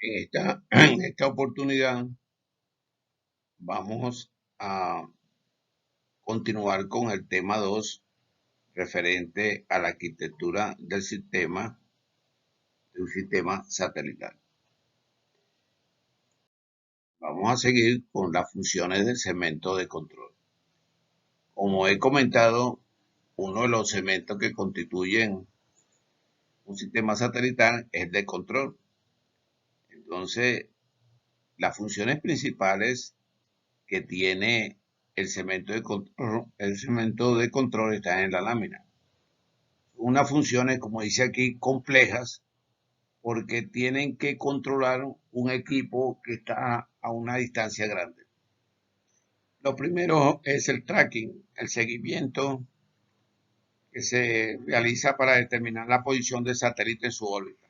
En esta oportunidad vamos a continuar con el tema 2 referente a la arquitectura de un sistema satelital. Vamos a seguir con las funciones del segmento de control. Como he comentado, uno de los segmentos que constituyen un sistema satelital es el de control. Entonces, las funciones principales que tiene el segmento de control está en la lámina. Unas funciones, como dice aquí, complejas, porque tienen que controlar un equipo que está a una distancia grande. Lo primero es el tracking, el seguimiento que se realiza para determinar la posición del satélite en su órbita.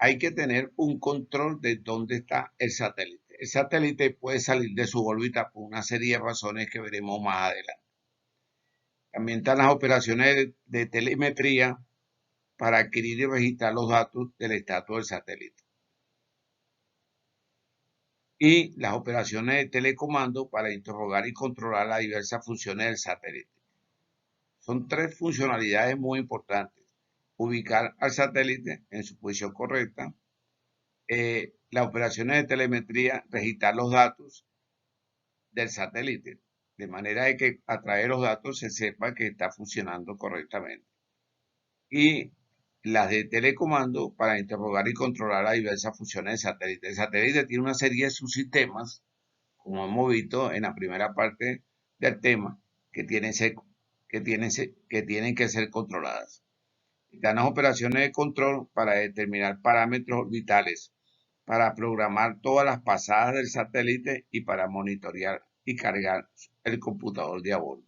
Hay que tener un control de dónde está el satélite. El satélite puede salir de su órbita por una serie de razones que veremos más adelante. También están las operaciones de telemetría para adquirir y registrar los datos del estatus del satélite. Y las operaciones de telecomando para interrogar y controlar las diversas funciones del satélite. Son tres funcionalidades muy importantes. Ubicar al satélite en su posición correcta, las operaciones de telemetría, registrar los datos del satélite, de manera de que a través de los datos se sepa que está funcionando correctamente. Y las de telecomando para interrogar y controlar las diversas funciones del satélite. El satélite tiene una serie de subsistemas, como hemos visto en la primera parte del tema, que tienen que ser controladas. Están las operaciones de control para determinar parámetros orbitales, para programar todas las pasadas del satélite y para monitorear y cargar el computador de a bordo.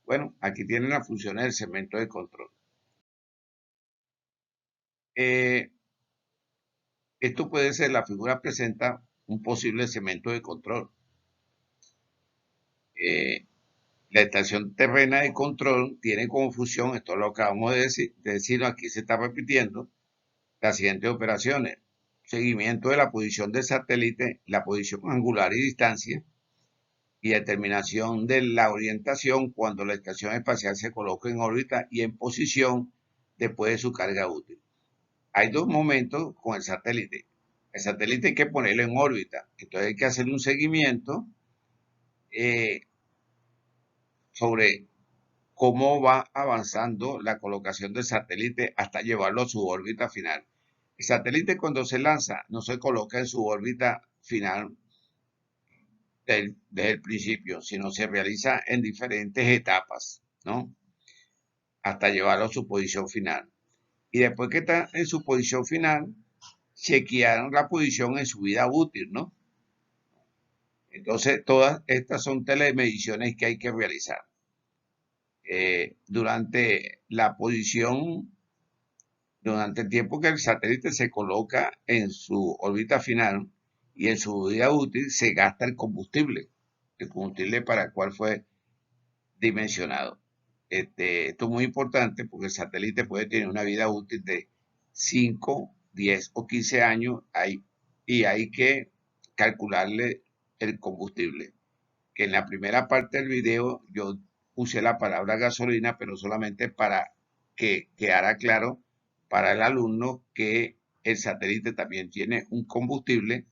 Bueno, aquí tienen las funciones del segmento de control. Esto puede ser, la figura presenta un posible segmento de control. La estación terrena de control tiene como función, esto lo acabamos de decir, aquí se está repitiendo, las siguientes operaciones: seguimiento de la posición del satélite, la posición angular y distancia, y determinación de la orientación cuando la estación espacial se coloca en órbita y en posición después de su carga útil. Hay dos momentos con el satélite. El satélite hay que ponerlo en órbita, entonces hay que hacer un seguimiento sobre cómo va avanzando la colocación del satélite hasta llevarlo a su órbita final. El satélite, cuando se lanza, no se coloca en su órbita final desde el principio, sino se realiza en diferentes etapas, ¿no? Hasta llevarlo a su posición final. Y después que está en su posición final, chequearon la posición en su vida útil, ¿no? Entonces, todas estas son telemediciones que hay que realizar. Durante la posición, durante el tiempo que el satélite se coloca en su órbita final y en su vida útil, se gasta el combustible para el cual fue dimensionado. Esto es muy importante porque el satélite puede tener una vida útil de 5, 10 o 15 años y hay que calcularle el combustible. Que en la primera parte del video yo usé la palabra gasolina, pero solamente para que quedara claro para el alumno que el satélite también tiene un combustible.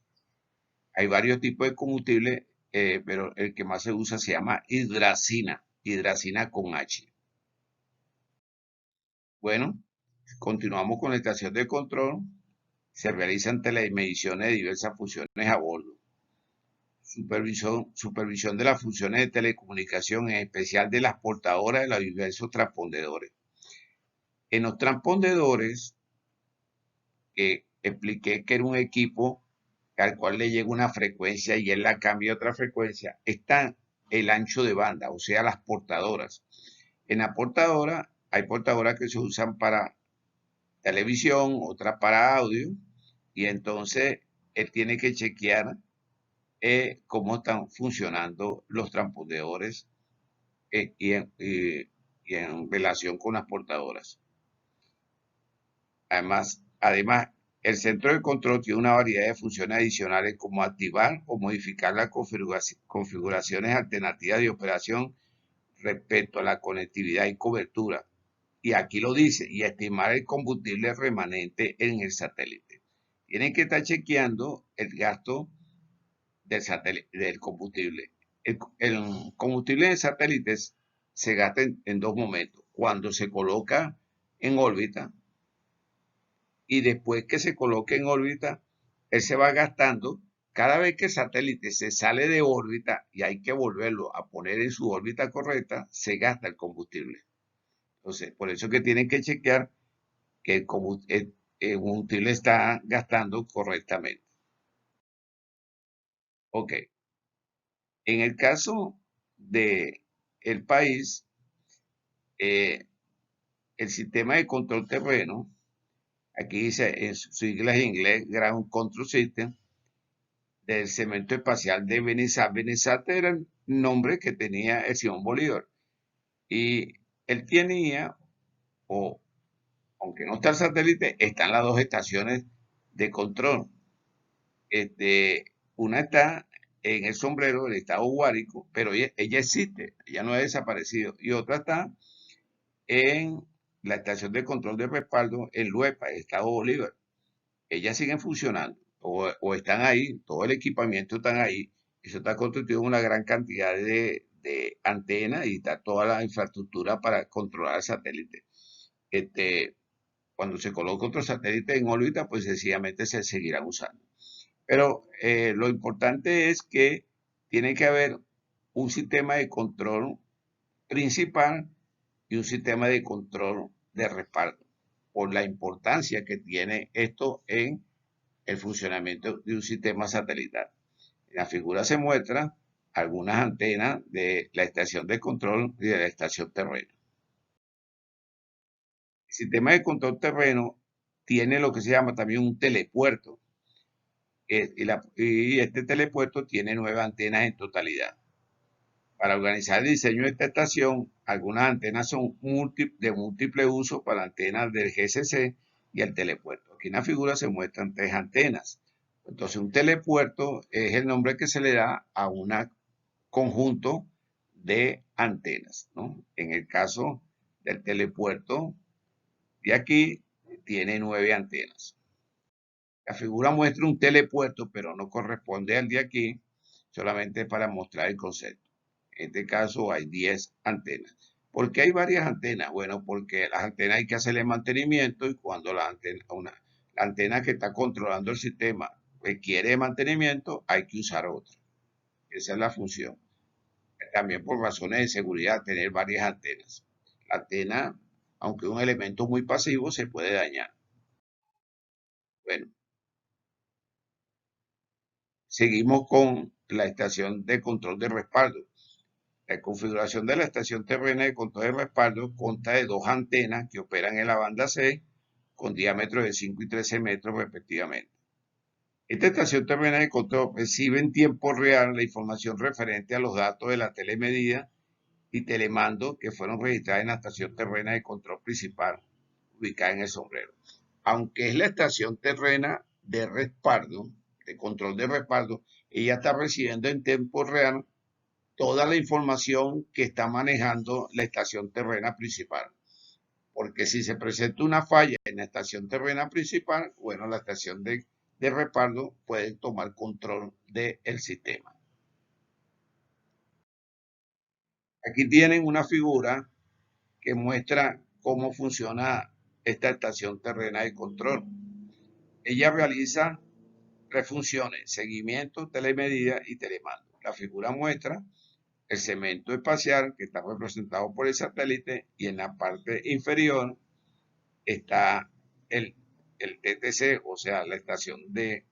Hay varios tipos de combustible, pero el que más se usa se llama hidracina con H. Bueno, continuamos con la estación de control. Se realizan telemediciones de diversas funciones a bordo. Supervisión de las funciones de telecomunicación, en especial de las portadoras de los diversos transpondedores. En los transpondedores, que expliqué que era un equipo al cual le llega una frecuencia y él la cambia a otra frecuencia, está el ancho de banda, o sea, las portadoras. En la portadora, hay portadoras que se usan para televisión, otras para audio, y entonces él tiene que chequear cómo están funcionando los transpondedores y en relación con las portadoras. Además, El centro de control tiene una variedad de funciones adicionales como activar o modificar las configuraciones alternativas de operación respecto a la conectividad y cobertura. Y aquí lo dice, y estimar el combustible remanente en el satélite. Tienen que estar chequeando el gasto del satélite, del combustible. El combustible de satélites se gasta en dos momentos. Cuando se coloca en órbita y después que se coloque en órbita, él se va gastando. Cada vez que el satélite se sale de órbita y hay que volverlo a poner en su órbita correcta, se gasta el combustible. Entonces, por eso que tienen que chequear que el combustible está gastando correctamente. Ok. En el caso de el país, eh, el sistema de control terreno, aquí dice en sus siglas en inglés Ground Control System, del Cemento Espacial de Benesat. Benesat era el nombre que tenía el Simón Bolívar. Y él tenía, o aunque no está el satélite, están las dos estaciones de control. Una está en el Sombrero del estado Guárico, pero ella existe, ella no ha desaparecido. Y otra está en la estación de control de respaldo en Luepa, estado Bolívar. Ellas siguen funcionando o están ahí, todo el equipamiento está ahí. Eso está constituido en una gran cantidad de antenas y está toda la infraestructura para controlar el satélite. Cuando se coloque otro satélite en órbita, pues sencillamente se seguirán usando. Pero lo importante es que tiene que haber un sistema de control principal y un sistema de control de respaldo, por la importancia que tiene esto en el funcionamiento de un sistema satelital. En la figura se muestran algunas antenas de la estación de control y de la estación terreno. El sistema de control terreno tiene lo que se llama también un telepuerto. Y este telepuerto tiene 9 antenas en totalidad. Para organizar el diseño de esta estación, algunas antenas son de múltiple uso para antenas del GCC y el telepuerto. Aquí en la figura se muestran 3 antenas. Entonces, un telepuerto es el nombre que se le da a un conjunto de antenas, ¿no? En el caso del telepuerto de aquí, tiene 9 antenas. La figura muestra un telepuerto, pero no corresponde al de aquí, solamente para mostrar el concepto. En este caso hay 10 antenas. ¿Por qué hay varias antenas? Bueno, porque las antenas hay que hacerle mantenimiento y cuando la antena que está controlando el sistema requiere mantenimiento, hay que usar otra. Esa es la función. También por razones de seguridad, tener varias antenas. La antena, aunque es un elemento muy pasivo, se puede dañar. Bueno, seguimos con la estación de control de respaldo. La configuración de la estación terrena de control de respaldo consta de 2 antenas que operan en la banda C con diámetros de 5 y 13 metros respectivamente. Esta estación terrena de control recibe en tiempo real la información referente a los datos de la telemedida y telemando que fueron registradas en la estación terrena de control principal ubicada en el Sombrero. Aunque es la estación terrena de respaldo, de control de respaldo, ella está recibiendo en tiempo real toda la información que está manejando la estación terrena principal. Porque si se presenta una falla en la estación terrena principal, bueno, la estación de respaldo puede tomar control del sistema. Aquí tienen una figura que muestra cómo funciona esta estación terrena de control. Ella realiza 3 funciones: seguimiento, telemedida y telemando. La figura muestra el cemento espacial que está representado por el satélite y en la parte inferior está el TTC, o sea, la estación de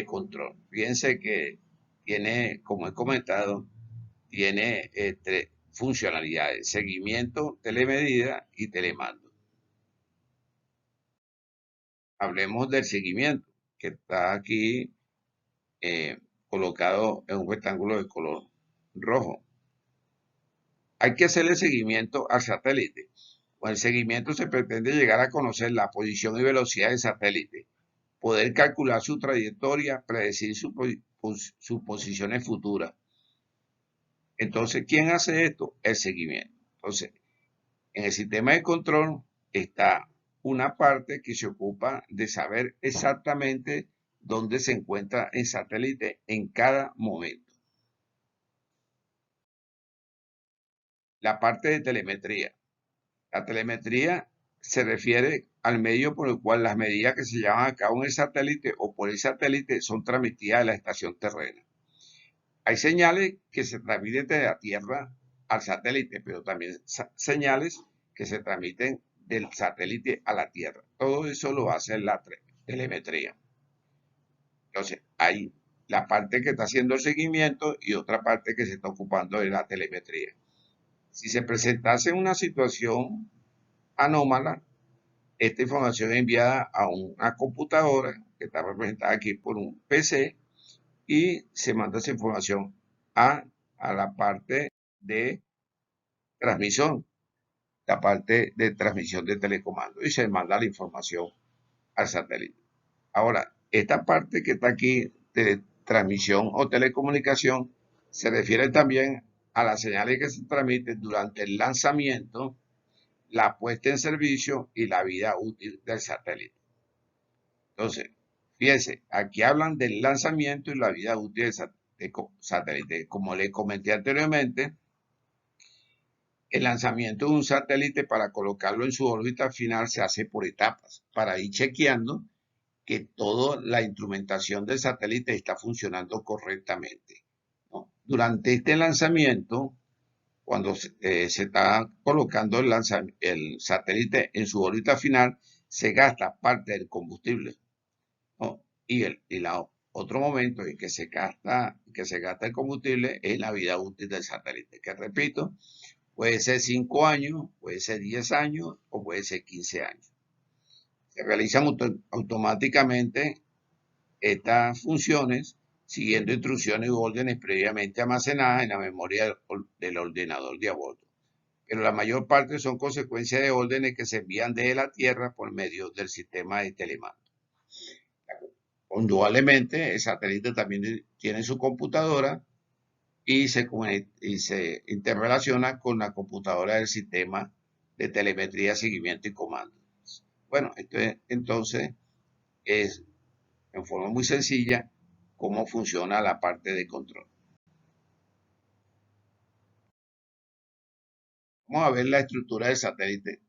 control. Fíjense que tiene, como he comentado, tiene funcionalidades: seguimiento, telemedida y telemando. Hablemos del seguimiento, que está aquí colocado en un rectángulo de color rojo. Hay que hacerle seguimiento al satélite. Con el seguimiento se pretende llegar a conocer la posición y velocidad del satélite, poder calcular su trayectoria, predecir sus posiciones futuras. Entonces, ¿quién hace esto? El seguimiento. Entonces, en el sistema de control está una parte que se ocupa de saber exactamente dónde se encuentra el satélite en cada momento. La parte de telemetría. La telemetría se refiere al medio por el cual las medidas que se llevan a cabo en el satélite o por el satélite son transmitidas a la estación terrena. Hay señales que se transmiten de la Tierra al satélite, pero también señales que se transmiten del satélite a la Tierra. Todo eso lo hace la telemetría. Entonces, hay la parte que está haciendo el seguimiento y otra parte que se está ocupando de la telemetría. Si se presentase una situación anómala, esta información es enviada a una computadora que está representada aquí por un PC y se manda esa información a la parte de transmisión, la parte de transmisión de telecomando y se manda la información al satélite. Ahora, esta parte que está aquí de transmisión o telecomunicación se refiere también a las señales que se transmiten durante el lanzamiento, la puesta en servicio y la vida útil del satélite. Entonces, fíjense, aquí hablan del lanzamiento y la vida útil del satélite. Como les comenté anteriormente, el lanzamiento de un satélite para colocarlo en su órbita final se hace por etapas, para ir chequeando que toda la instrumentación del satélite está funcionando correctamente, ¿no? Durante este lanzamiento, cuando se está colocando el satélite en su órbita final, se gasta parte del combustible, ¿no? Y otro momento en que se gasta el combustible es la vida útil del satélite, que repito, puede ser 5 años, puede ser 10 años o puede ser 15 años. Se realizan automáticamente estas funciones siguiendo instrucciones u órdenes previamente almacenadas en la memoria del ordenador de a bordo. Pero la mayor parte son consecuencias de órdenes que se envían desde la Tierra por medio del sistema de telemando. Indudablemente, el satélite también tiene su computadora y se interrelaciona con la computadora del sistema de telemetría, seguimiento y comando. Bueno, entonces es en forma muy sencilla cómo funciona la parte de control. Vamos a ver la estructura del satélite.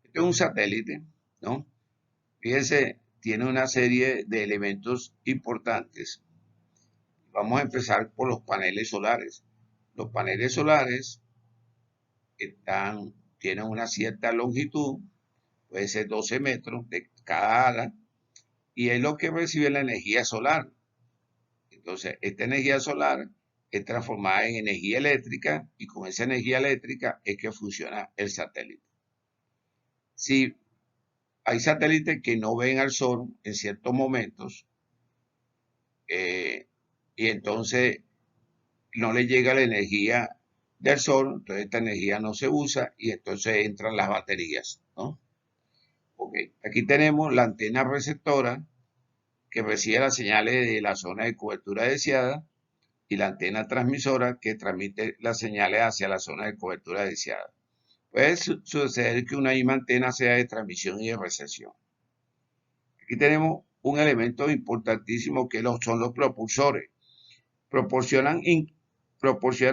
Este es un satélite, ¿no? Fíjense, tiene una serie de elementos importantes. Vamos a empezar por los paneles solares. Los paneles solares tienen una cierta longitud, puede ser 12 metros de cada ala, y es lo que recibe la energía solar. Entonces, esta energía solar es transformada en energía eléctrica y con esa energía eléctrica es que funciona el satélite. Si hay satélites que no ven al sol en ciertos momentos y entonces no le llega la energía del sol, entonces esta energía no se usa y entonces entran las baterías, ¿no? Okay. Aquí tenemos la antena receptora que recibe las señales de la zona de cobertura deseada y la antena transmisora que transmite las señales hacia la zona de cobertura deseada. Puede suceder que una misma antena sea de transmisión y de recepción. Aquí tenemos un elemento importantísimo que son los propulsores. Proporcionan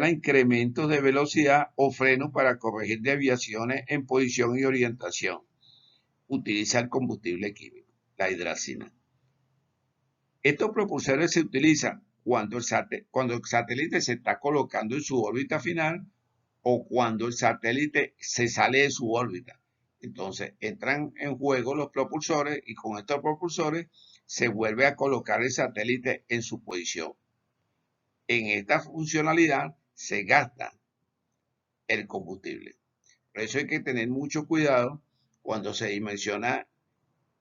incrementos de velocidad o frenos para corregir desviaciones en posición y orientación. Utiliza el combustible químico, la hidracina. Estos propulsores se utilizan cuando el satélite se está colocando en su órbita final o cuando el satélite se sale de su órbita. Entonces entran en juego los propulsores y con estos propulsores se vuelve a colocar el satélite en su posición. En esta funcionalidad se gasta el combustible. Por eso hay que tener mucho cuidado cuando se dimensiona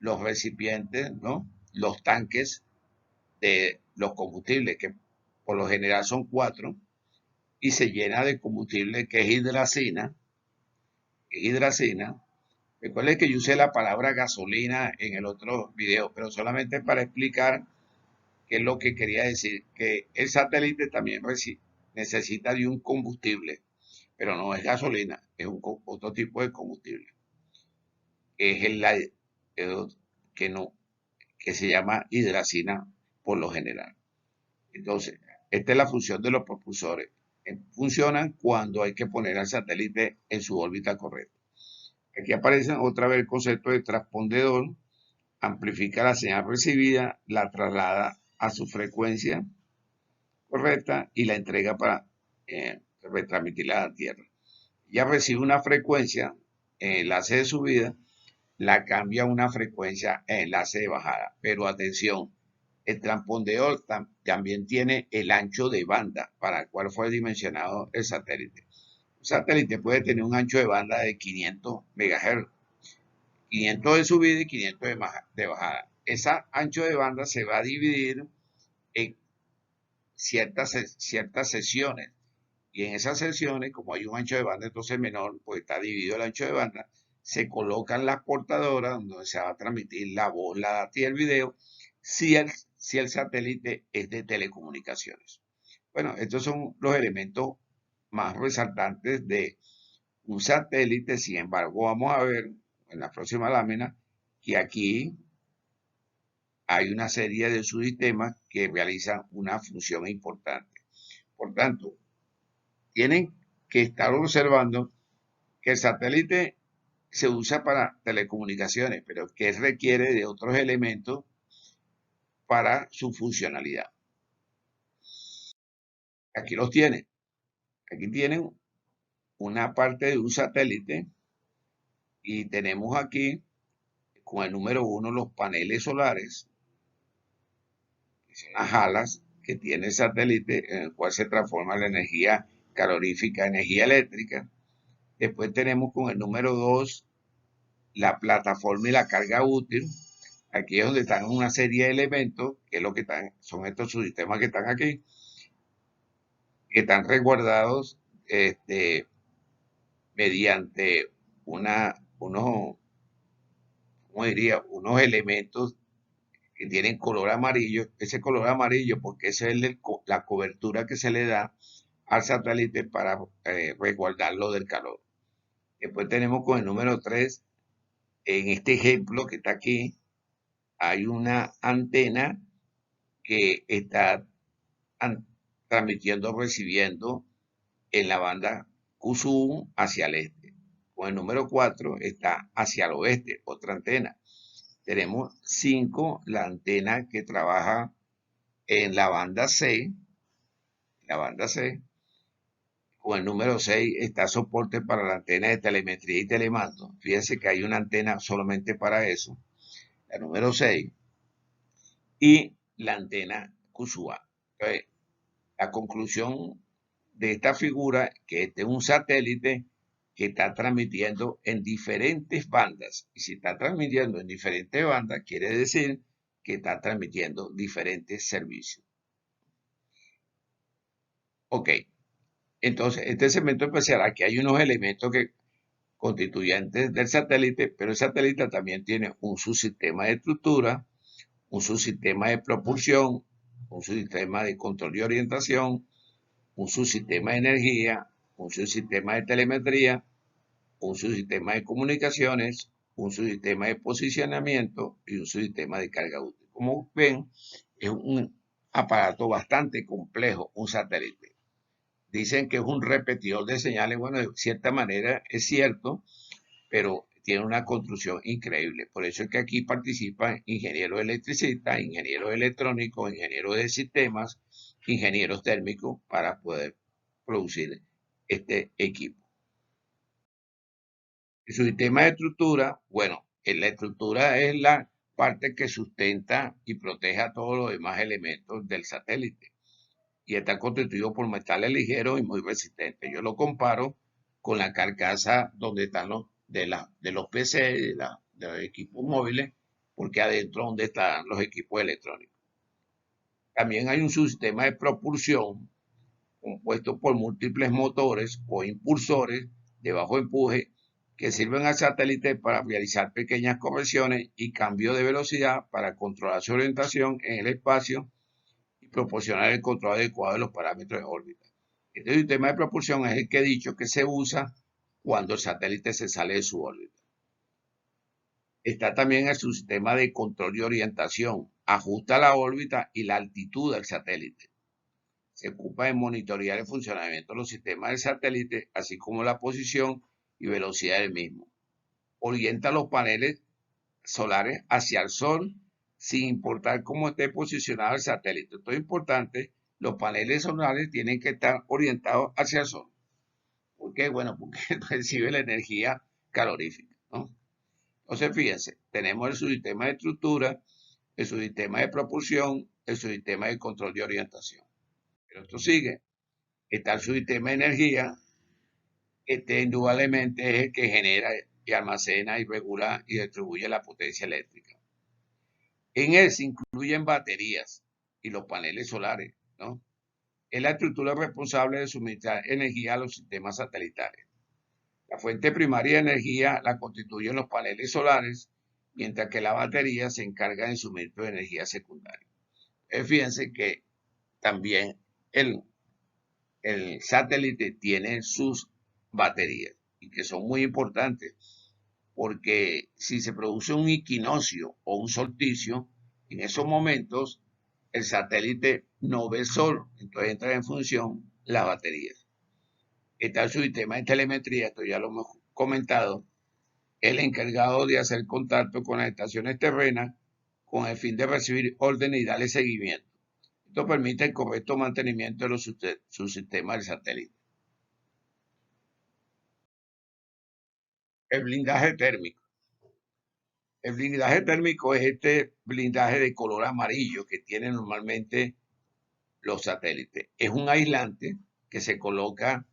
los recipientes, ¿no? Los tanques de los combustibles, que por lo general son 4, y se llena de combustible que es hidracina, Recuerde que yo usé la palabra gasolina en el otro video, pero solamente para explicar qué es lo que quería decir, que el satélite también necesita de un combustible, pero no es gasolina, es otro tipo de combustible, que es que no, que se llama hidracina por lo general. Entonces, esta es la función de los propulsores. Funcionan cuando hay que poner al satélite en su órbita correcta. Aquí aparece otra vez el concepto de transpondedor, amplifica la señal recibida, la traslada a su frecuencia correcta y la entrega para retransmitirla a la Tierra. Ya recibe una frecuencia en enlace de subida, la cambia a una frecuencia en enlace de bajada. Pero atención, el transpondedor también tiene el ancho de banda para el cual fue dimensionado el satélite. Un satélite puede tener un ancho de banda de 500 MHz, 500 de subida y 500 de bajada. Ese ancho de banda se va a dividir en ciertas sesiones. Y en esas sesiones, como hay un ancho de banda entonces menor, pues está dividido el ancho de banda, se colocan las portadoras donde se va a transmitir la voz, la data y el video, si el satélite es de telecomunicaciones. Bueno, estos son los elementos más resaltantes de un satélite. Sin embargo, vamos a ver en la próxima lámina que aquí hay una serie de subsistemas que realizan una función importante. Por tanto, tienen que estar observando que el satélite se usa para telecomunicaciones, pero que requiere de otros elementos para su funcionalidad. Aquí los tienen. Aquí tienen una parte de un satélite y tenemos aquí con el número 1 los paneles solares, que son las alas que tiene el satélite en el cual se transforma la energía calorífica en energía eléctrica. Después tenemos con el número 2 la plataforma y la carga útil. Aquí es donde están una serie de elementos, que es lo que son estos subsistemas que están aquí, que están resguardados mediante unos, ¿cómo diría? Unos elementos que tienen color amarillo. Ese color amarillo, porque esa es la cobertura que se le da al satélite para resguardarlo del calor. Después tenemos con el número 3, en este ejemplo que está aquí, hay una antena que está transmitiendo, recibiendo en la banda QSUM hacia el este. Con el número 4 está hacia el oeste, otra antena. Tenemos 5, la antena que trabaja en la banda C. La banda C. Con el número 6 está soporte para la antena de telemetría y telemando. Fíjense que hay una antena solamente para eso. La número 6. Y la antena QSUA. Entonces, la conclusión de esta figura, que este es un satélite que está transmitiendo en diferentes bandas. Y si está transmitiendo en diferentes bandas, quiere decir que está transmitiendo diferentes servicios. Ok, entonces este segmento especial, aquí hay unos elementos que constituyentes del satélite, pero el satélite también tiene un subsistema de estructura, un subsistema de propulsión, un subsistema de control y orientación, un subsistema de energía, un subsistema de telemetría, un subsistema de comunicaciones, un subsistema de posicionamiento y un subsistema de carga útil. Como ven, es un aparato bastante complejo, un satélite. Dicen que es un repetidor de señales. Bueno, de cierta manera es cierto, pero tiene una construcción increíble. Por eso es que aquí participan ingenieros electricistas, ingenieros electrónicos, ingenieros de sistemas, ingenieros térmicos para poder producir este equipo. Su sistema de estructura, bueno, la estructura es la parte que sustenta y protege a todos los demás elementos del satélite y está constituido por metales ligeros y muy resistentes. Yo lo comparo con la carcasa donde están de los PC, de los equipos móviles, porque adentro donde están los equipos electrónicos. También hay un sistema de propulsión compuesto por múltiples motores o impulsores de bajo empuje que sirven al satélite para realizar pequeñas conversiones y cambio de velocidad para controlar su orientación en el espacio y proporcionar el control adecuado de los parámetros de órbita. Este sistema de propulsión es el que he dicho que se usa cuando el satélite se sale de su órbita. Está también el subsistema de control y orientación. Ajusta la órbita y la altitud del satélite. Se ocupa de monitorear el funcionamiento de los sistemas del satélite, así como la posición y velocidad del mismo. Orienta los paneles solares hacia el Sol, sin importar cómo esté posicionado el satélite. Esto es importante. Los paneles solares tienen que estar orientados hacia el Sol. ¿Por qué? Bueno, porque recibe la energía calorífica, ¿no? Entonces, fíjense, tenemos el subsistema de estructura, el subsistema de propulsión, el subsistema de control de orientación. Pero esto sigue. Está el subsistema de energía. Este indudablemente es el que genera y almacena y regula y distribuye la potencia eléctrica. En él se incluyen baterías y los paneles solares, ¿no? Es la estructura responsable de suministrar energía a los sistemas satelitales. La fuente primaria de energía la constituyen los paneles solares, mientras que la batería se encarga del suministro de energía secundaria. Fíjense que también el satélite tiene sus baterías y que son muy importantes porque si se produce un equinoccio o un solsticio, en esos momentos el satélite no ve el sol, entonces entra en función las baterías. Está el sistema de telemetría, esto ya lo hemos comentado, el encargado de hacer contacto con las estaciones terrenas con el fin de recibir órdenes y darle seguimiento. Esto permite el correcto mantenimiento de los subsistemas del satélite. El blindaje térmico. El blindaje térmico es este blindaje de color amarillo que tienen normalmente los satélites. Es un aislante que se coloca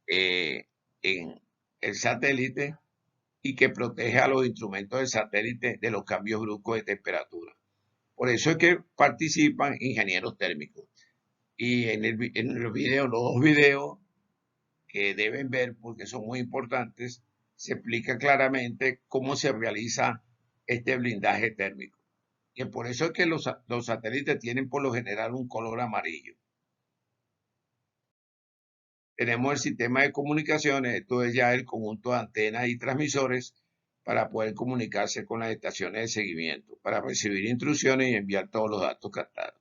en el satélite y que protege a los instrumentos del satélite de los cambios bruscos de temperatura. Por eso es que participan ingenieros térmicos. Y en el video, los dos videos que deben ver porque son muy importantes, se explica claramente cómo se realiza este blindaje térmico. Y por eso es que los satélites tienen por lo general un color amarillo. Tenemos el sistema de comunicaciones, esto es ya el conjunto de antenas y transmisores para poder comunicarse con las estaciones de seguimiento, para recibir instrucciones y enviar todos los datos captados.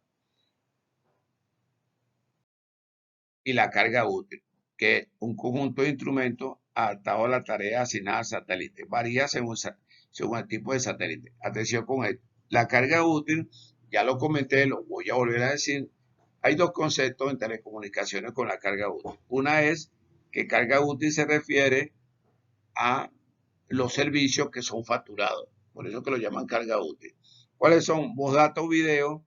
Y la carga útil, que es un conjunto de instrumentos adaptados a la tarea asignada al satélite. Varía según el tipo de satélite. Atención con esto. La carga útil, ya lo comenté, lo voy a volver a decir. Hay dos conceptos en telecomunicaciones con la carga útil. Una es que carga útil se refiere a los servicios que son facturados. Por eso que lo llaman carga útil. ¿Cuáles son? Voz, datos, video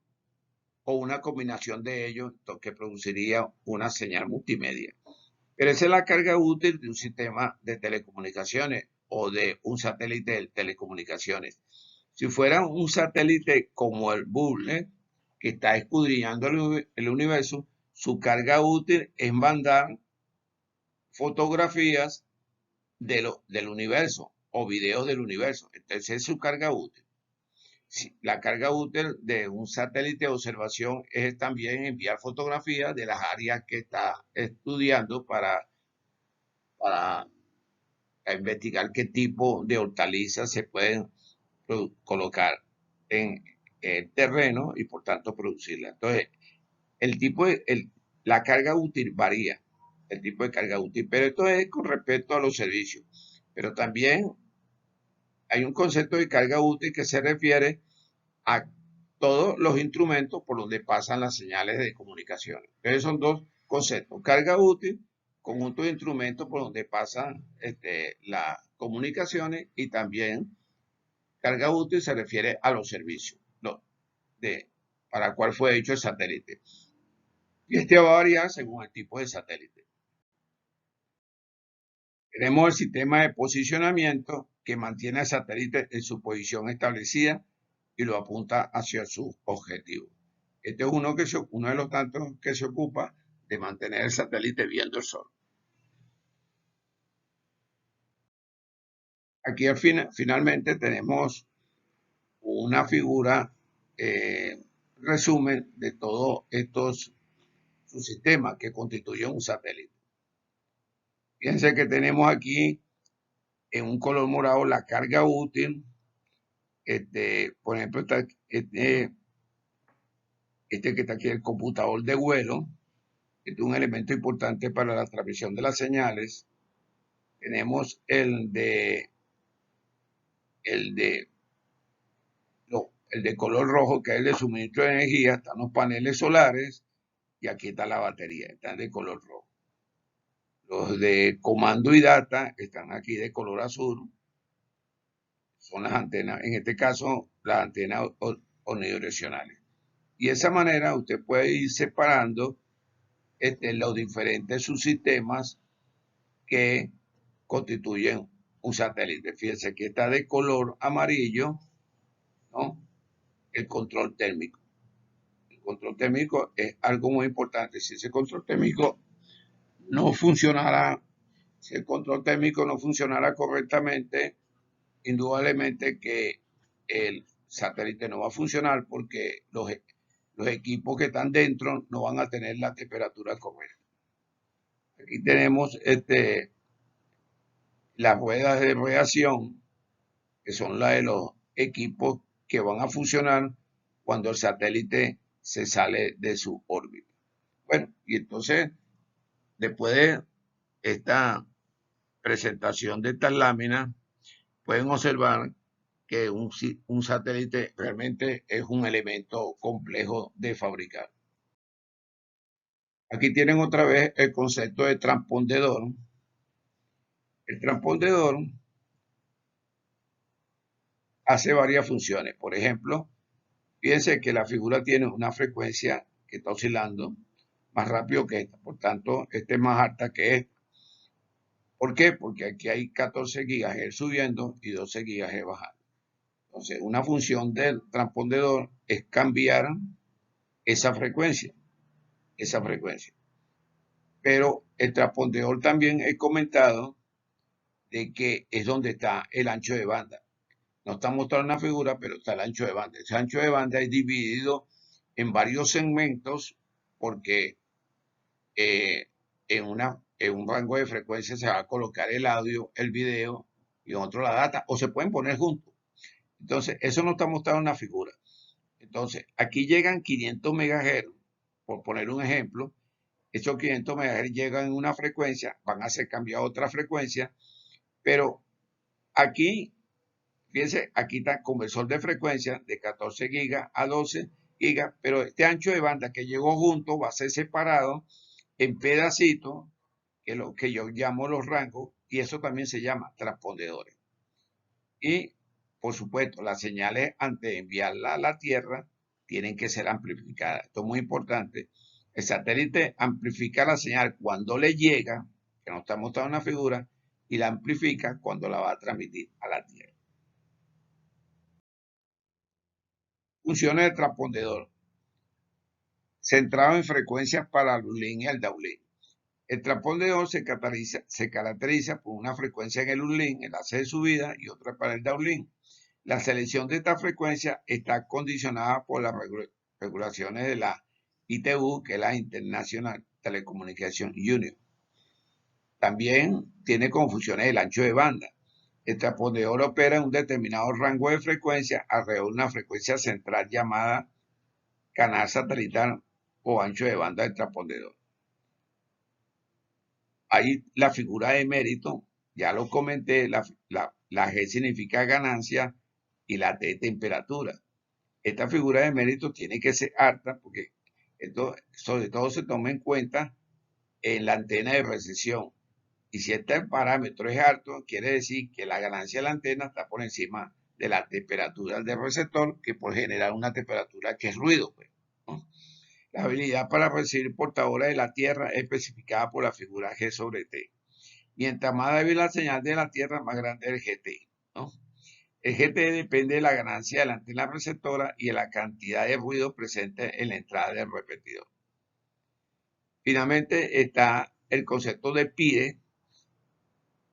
o una combinación de ellos que produciría una señal multimedia. Pero esa es la carga útil de un sistema de telecomunicaciones o de un satélite de telecomunicaciones. Si fuera un satélite como el Hubble, que está escudriñando el universo, su carga útil es mandar fotografías del universo o videos del universo. Entonces es su carga útil. La carga útil de un satélite de observación es también enviar fotografías de las áreas que está estudiando para investigar qué tipo de hortalizas se pueden colocar en el terreno y por tanto producirla. Entonces, la carga útil varía, el tipo de carga útil, pero esto es con respecto a los servicios. Pero también hay un concepto de carga útil que se refiere a todos los instrumentos por donde pasan las señales de comunicación. Entonces son dos conceptos. Carga útil, conjunto de instrumentos por donde pasan las comunicaciones, y también carga útil se refiere a los servicios para cuál fue hecho el satélite. Y este va a variar según el tipo de satélite. Tenemos el sistema de posicionamiento que mantiene al satélite en su posición establecida y lo apunta hacia su objetivo. Este es uno de los tantos que se ocupa de mantener el satélite viendo el sol. Aquí al finalmente tenemos una figura, resumen de todos estos subsistemas que constituyen un satélite. Fíjense que tenemos aquí en un color morado la carga útil. Por ejemplo, este que está aquí, el computador de vuelo. Este es un elemento importante para la transmisión de las señales. Tenemos el de, el de color rojo, que es el de suministro de energía. Están los paneles solares y aquí está la batería, están de color rojo. Los de comando y data están aquí de color azul. Son las antenas, en este caso, las antenas omnidireccionales. Y de esa manera usted puede ir separando los diferentes subsistemas que constituyen un satélite. Fíjense que está de color amarillo, ¿no? El control térmico. El control térmico es algo muy importante. Si ese control térmico no funcionara, si el control térmico no funcionara correctamente, indudablemente que el satélite no va a funcionar porque los equipos que están dentro no van a tener la temperatura correcta. Aquí tenemos las ruedas de reacción, que son las de los equipos que van a funcionar cuando el satélite se sale de su órbita. Bueno, y entonces, después de esta presentación de estas láminas, pueden observar que un satélite realmente es un elemento complejo de fabricar. Aquí tienen otra vez el concepto de transpondedor. El transpondedor hace varias funciones. Por ejemplo, fíjense que la figura tiene una frecuencia que está oscilando más rápido que esta. Por tanto, esta es más alta que esta. ¿Por qué? Porque aquí hay 14 GHz subiendo y 12 GHz bajando. Entonces, una función del transpondedor es cambiar esa frecuencia. Pero el transpondedor también he comentado de que es donde está el ancho de banda. No está mostrado en la figura, pero está el ancho de banda. Ese ancho de banda es dividido en varios segmentos porque en un rango de frecuencia se va a colocar el audio, el video y en otro la data, o se pueden poner juntos. Entonces, eso no está mostrado en la figura. Entonces, aquí llegan 500 MHz, por poner un ejemplo. Esos 500 MHz llegan en una frecuencia, van a ser cambiados a otra frecuencia, pero aquí, fíjense, aquí está el conversor de frecuencia de 14 gigas a 12 gigas, pero este ancho de banda que llegó junto va a ser separado en pedacitos, que es lo que yo llamo los rangos, y eso también se llama transpondedores. Y, por supuesto, las señales antes de enviarla a la Tierra tienen que ser amplificadas. Esto es muy importante. El satélite amplifica la señal cuando le llega, que no está mostrado en la figura, y la amplifica cuando la va a transmitir a la Tierra. Funciones del transpondedor. Centrado en frecuencias para el uplink y el downlink. El transpondedor se caracteriza por una frecuencia en el uplink, el axe de subida, y otra para el downlink. La selección de esta frecuencia está condicionada por las regulaciones de la ITU, que es la International Telecommunication Union. También tiene confusiones el ancho de banda. El transpondedor opera en un determinado rango de frecuencia alrededor de una frecuencia central llamada canal satelital o ancho de banda del transpondedor. Ahí la figura de mérito, ya lo comenté, la G significa ganancia y la T temperatura. Esta figura de mérito tiene que ser alta porque esto sobre todo se toma en cuenta en la antena de recesión. Y si este parámetro es alto, quiere decir que la ganancia de la antena está por encima de la temperatura del receptor, que por generar una temperatura que es ruido, pues, ¿no? La habilidad para recibir portadores de la Tierra es especificada por la figura G sobre T. Mientras más débil la señal de la Tierra, más grande es el GT, ¿no? El GT depende de la ganancia de la antena receptora y de la cantidad de ruido presente en la entrada del repetidor. Finalmente está el concepto de PIDE.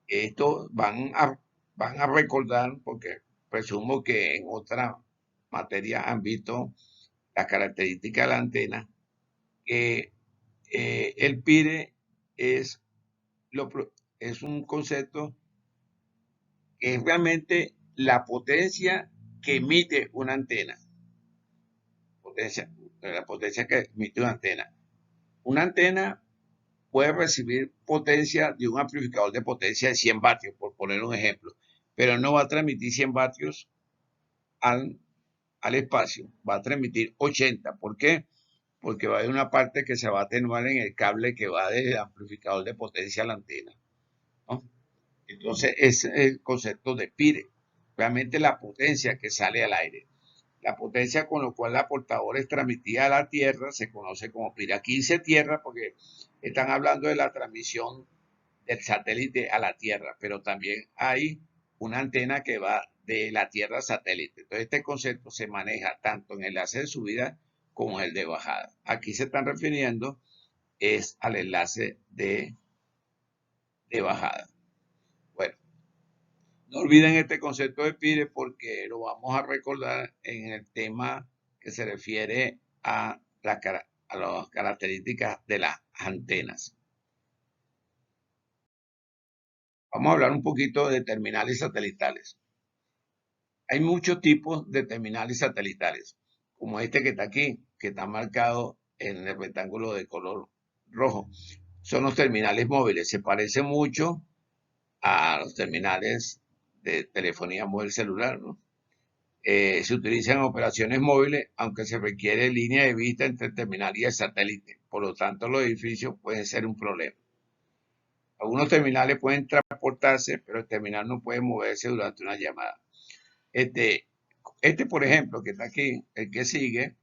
Estos van van a recordar, porque presumo que en otra materia han visto las características de la antena, que el PIRE es, es un concepto que es realmente la potencia que emite una antena. La potencia que emite una antena. Una antena puede recibir potencia de un amplificador de potencia de 100 vatios, por poner un ejemplo, pero no va a transmitir 100 vatios al espacio, va a transmitir 80. ¿Por qué? Porque va a haber una parte que se va a atenuar en el cable que va del amplificador de potencia a la antena, ¿no? Entonces, ese es el concepto de PIRE, realmente la potencia que sale al aire. La potencia con la cual la portadora es transmitida a la Tierra se conoce como PIRE. Aquí dice Tierra porque están hablando de la transmisión del satélite a la Tierra, pero también hay una antena que va de la Tierra a satélite. Entonces, este concepto se maneja tanto en el enlace de subida como en el de bajada. Aquí se están refiriendo es al enlace de bajada. Bueno, no olviden este concepto de PIRE porque lo vamos a recordar en el tema que se refiere a las características de las antenas. Vamos a hablar un poquito de terminales satelitales. Hay muchos tipos de terminales satelitales, como este que está aquí, que está marcado en el rectángulo de color rojo. Son los terminales móviles. Se parece mucho a los terminales de telefonía móvil celular, ¿no? Se utilizan en operaciones móviles, aunque se requiere línea de vista entre el terminal y el satélite. Por lo tanto, los edificios pueden ser un problema. Algunos terminales pueden transportarse, pero el terminal no puede moverse durante una llamada. Por ejemplo, que está aquí, el que sigue,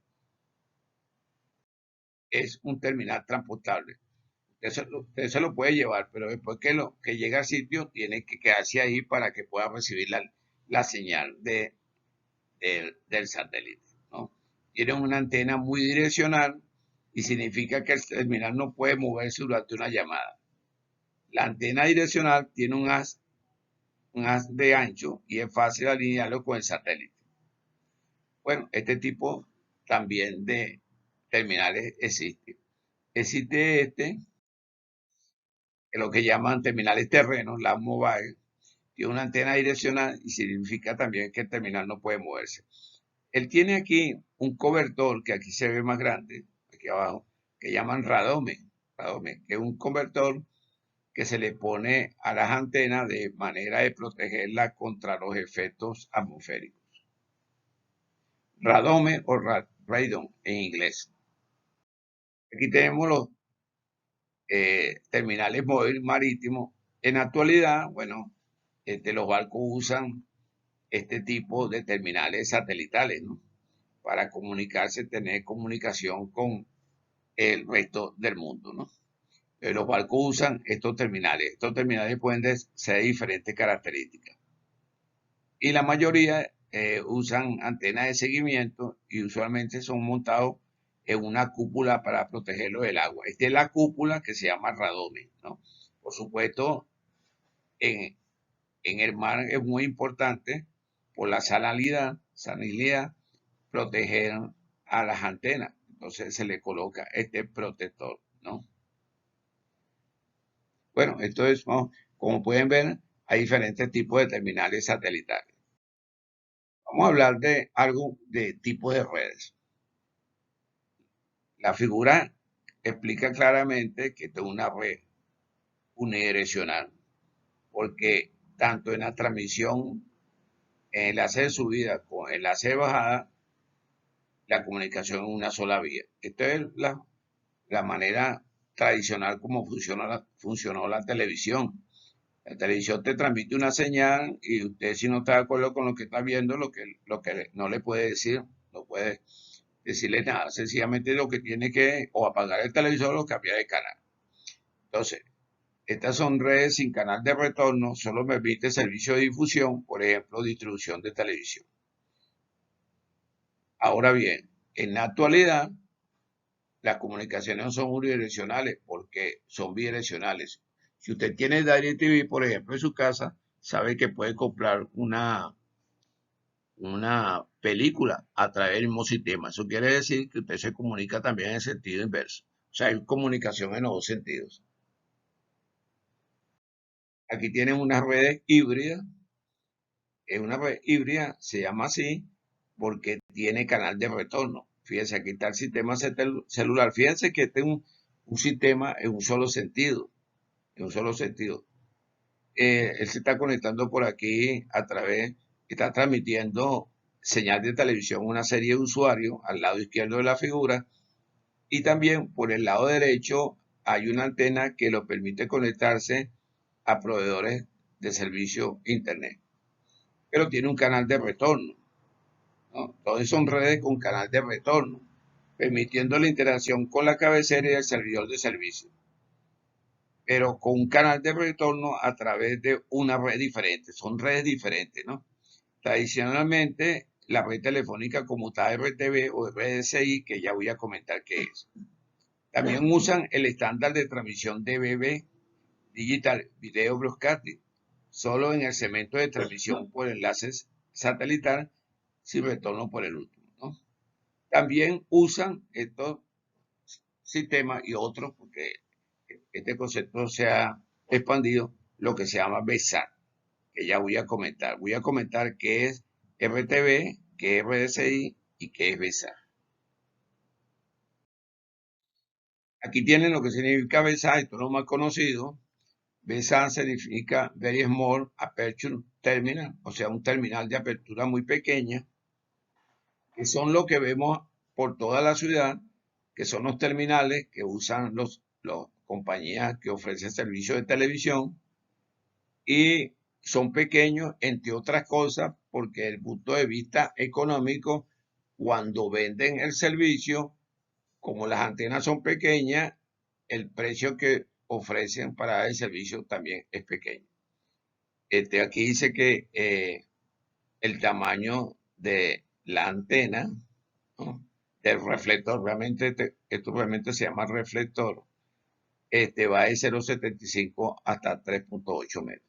es un terminal transportable. Usted se lo puede llevar, pero después que llega al sitio, tiene que quedarse ahí para que pueda recibir la señal del satélite, ¿no? Tiene una antena muy direccional y significa que el terminal no puede moverse durante una llamada. La antena direccional tiene un haz de ancho y es fácil alinearlo con el satélite. Bueno, este tipo también de terminales existe. Existe que lo que llaman terminales terrenos, la mobile, tiene una antena direccional y significa también que el terminal no puede moverse. Él tiene aquí un cobertor que aquí se ve más grande, aquí abajo, que llaman radome, que es un cobertor que se le pone a las antenas de manera de protegerlas contra los efectos atmosféricos. Radome o radon en inglés. Aquí tenemos los terminales móviles marítimos. En la actualidad, bueno, los barcos usan este tipo de terminales satelitales, ¿no? Para comunicarse, tener comunicación con el resto del mundo, ¿no? Los barcos usan estos terminales. Estos terminales pueden ser de diferentes características. Y la mayoría usan antenas de seguimiento y usualmente son montados en una cúpula para protegerlo del agua. Esta es la cúpula que se llama radome, ¿no? Por supuesto, en, en el mar es muy importante por la salinidad, proteger a las antenas. Entonces se le coloca este protector, ¿no? Bueno, esto es, ¿no? Como pueden ver, hay diferentes tipos de terminales satelitales. Vamos a hablar de algo de tipo de redes. La figura explica claramente que esto es una red unidireccional, porque tanto en la transmisión, en enlace de subida como en enlace de bajada, la comunicación es una sola vía. Esta es la manera tradicional como funcionó la televisión. La televisión te transmite una señal y usted si no está de acuerdo con lo que está viendo, lo que no le puede decir, no puede decirle nada. Sencillamente lo que tiene que o apagar el televisor o cambiar de canal. Entonces, estas son redes sin canal de retorno, solo permite servicio de difusión, por ejemplo, distribución de televisión. Ahora bien, en la actualidad, las comunicaciones no son unidireccionales porque son bidireccionales. Si usted tiene DirecTV, por ejemplo, en su casa, sabe que puede comprar una película a través del mismo sistema. Eso quiere decir que usted se comunica también en sentido inverso. O sea, hay comunicación en los dos sentidos. Aquí tienen unas redes híbridas. Es una red híbrida, se llama así porque tiene canal de retorno. Fíjense, aquí está el sistema celular. Fíjense que este es un sistema en un solo sentido. En un solo sentido. Él se está conectando por aquí a través, está transmitiendo señal de televisión, una serie de usuarios al lado izquierdo de la figura, y también por el lado derecho hay una antena que lo permite conectarse a proveedores de servicio internet, pero tiene un canal de retorno, ¿no? Entonces son redes con canal de retorno, permitiendo la interacción con la cabecera y el servidor de servicio, pero con un canal de retorno a través de una red diferente. Son redes diferentes, ¿no? Tradicionalmente, la red telefónica conmutada RTV o RDCI, que ya voy a comentar qué es. También usan el estándar de transmisión DVB, Digital Video Broadcasting, solo en el segmento de transmisión por enlaces satelital sin retorno por el último, ¿no? También usan estos sistemas y otros, porque este concepto se ha expandido, lo que se llama BSAT, que ya voy a comentar. Voy a comentar qué es RTV, qué es RDCI y qué es BSAT. Aquí tienen lo que significa BSAT, esto es lo más conocido. BSAT significa Very Small Aperture Terminal, o sea, un terminal de apertura muy pequeña, que son lo que vemos por toda la ciudad, que son los terminales que usan los compañías que ofrecen servicios de televisión y son pequeños, entre otras cosas, porque desde el punto de vista económico, cuando venden el servicio, como las antenas son pequeñas, el precio que ofrecen para el servicio también es pequeño. Aquí dice que el tamaño de la antena, ¿no?, del reflector, realmente esto realmente se llama reflector, va de 0,75 hasta 3,8 metros.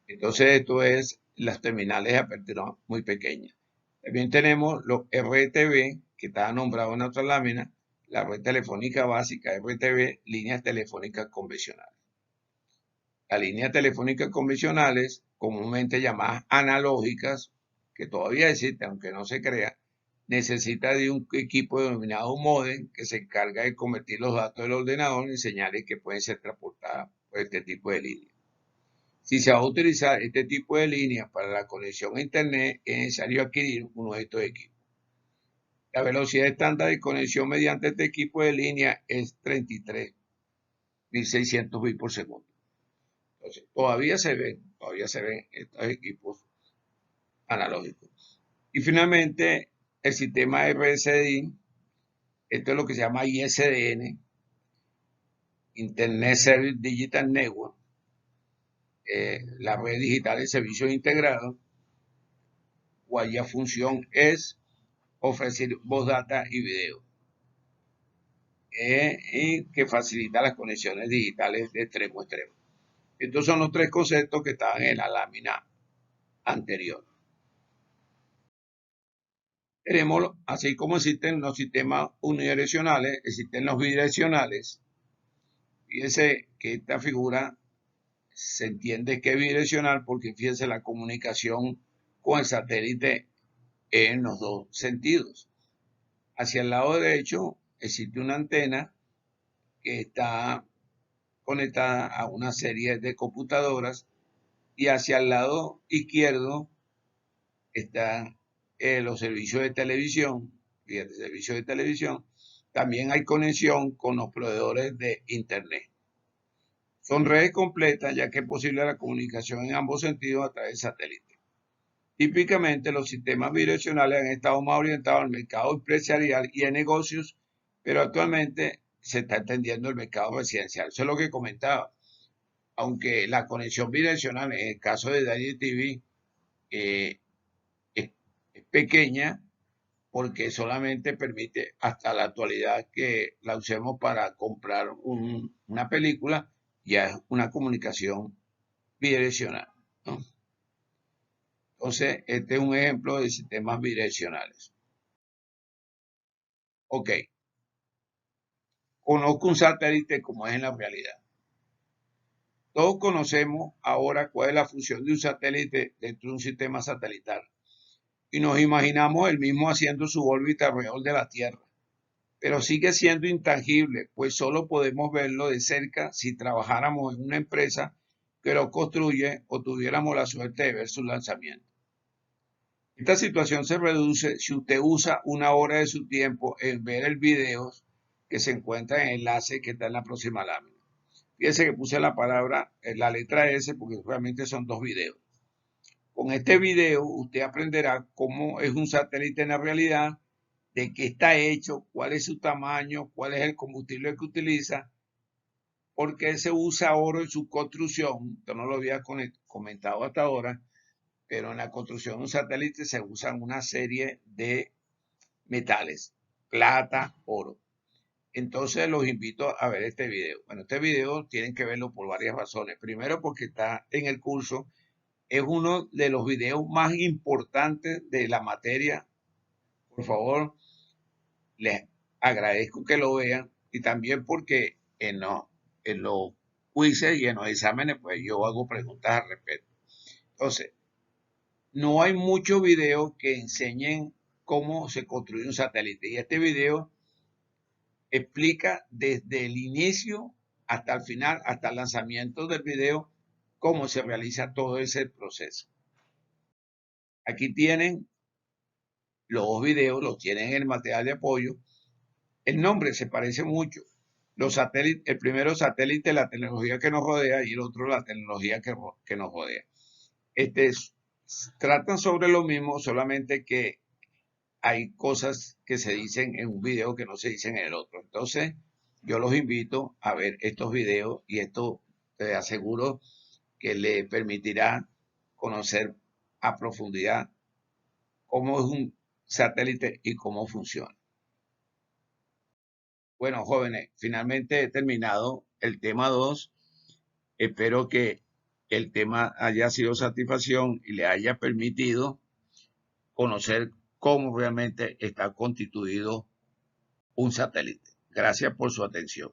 Entonces esto es las terminales de apertura muy pequeñas. También tenemos los RTV, que está nombrado en otra lámina, la red telefónica básica, RTV, líneas telefónicas convencionales. Las líneas telefónicas convencionales, comúnmente llamadas analógicas, que todavía existen, aunque no se crea, necesita de un equipo denominado modem que se encarga de convertir los datos del ordenador en señales que pueden ser transportadas por este tipo de líneas. Si se va a utilizar este tipo de líneas para la conexión a Internet, es necesario adquirir uno de estos equipos. La velocidad estándar de conexión mediante este equipo de línea es 33.600 bits por segundo. Entonces, todavía se ven estos equipos analógicos. Y finalmente, el sistema RSDI, esto es lo que se llama ISDN, Internet Service Digital Network, la red digital de servicios integrados, cuya función es ofrecer voz, data y video, y que facilita las conexiones digitales de extremo a extremo. Estos son los tres conceptos que estaban en la lámina anterior. Tenemos, así como existen los sistemas unidireccionales, existen los bidireccionales. Fíjense que esta figura se entiende que es bidireccional porque fíjense la comunicación con el satélite en los dos sentidos. Hacia el lado derecho existe una antena que está conectada a una serie de computadoras y hacia el lado izquierdo están los servicios de televisión. Fíjate, servicios de televisión. También hay conexión con los proveedores de Internet. Son redes completas ya que es posible la comunicación en ambos sentidos a través de satélite. Típicamente los sistemas bidireccionales han estado más orientados al mercado empresarial y a negocios, pero actualmente se está entendiendo el mercado residencial. Eso es lo que comentaba. Aunque la conexión bidireccional en el caso de DirecTV es pequeña, porque solamente permite hasta la actualidad que la usemos para comprar una película, ya es una comunicación bidireccional, ¿no? Entonces, este es un ejemplo de sistemas bidireccionales. Ok, conozco un satélite como es en la realidad. Todos conocemos ahora cuál es la función de un satélite dentro de un sistema satelital y nos imaginamos el mismo haciendo su órbita alrededor de la Tierra. Pero sigue siendo intangible, pues solo podemos verlo de cerca si trabajáramos en una empresa que lo construye o tuviéramos la suerte de ver su lanzamiento. Esta situación se reduce si usted usa una hora de su tiempo en ver el video que se encuentra en el enlace que está en la próxima lámina. Fíjense que puse la palabra, la letra S, porque realmente son dos videos. Con este video usted aprenderá cómo es un satélite en la realidad, de qué está hecho, cuál es su tamaño, cuál es el combustible que utiliza, por qué se usa oro en su construcción. Yo no lo había comentado hasta ahora, pero en la construcción de un satélite se usan una serie de metales, plata, oro. Entonces los invito a ver este video. Bueno, este video tienen que verlo por varias razones. Primero porque está en el curso. Es uno de los videos más importantes de la materia. Por favor, les agradezco que lo vean. Y también porque en los quizzes y en los exámenes, pues yo hago preguntas al respecto. Entonces, no hay muchos videos que enseñen cómo se construye un satélite. Y este video explica desde el inicio hasta el final, hasta el lanzamiento del video, cómo se realiza todo ese proceso. Aquí tienen los dos videos, los tienen en el material de apoyo. El nombre se parece mucho. Los satélites, el primero satélite, la tecnología que nos rodea, y el otro la tecnología que nos rodea. Tratan sobre lo mismo, solamente que hay cosas que se dicen en un video que no se dicen en el otro. Entonces, yo los invito a ver estos videos y esto te aseguro que le permitirá conocer a profundidad cómo es un satélite y cómo funciona. Bueno, jóvenes, finalmente he terminado el tema 2. Espero que el tema haya sido satisfacción y le haya permitido conocer cómo realmente está constituido un satélite. Gracias por su atención.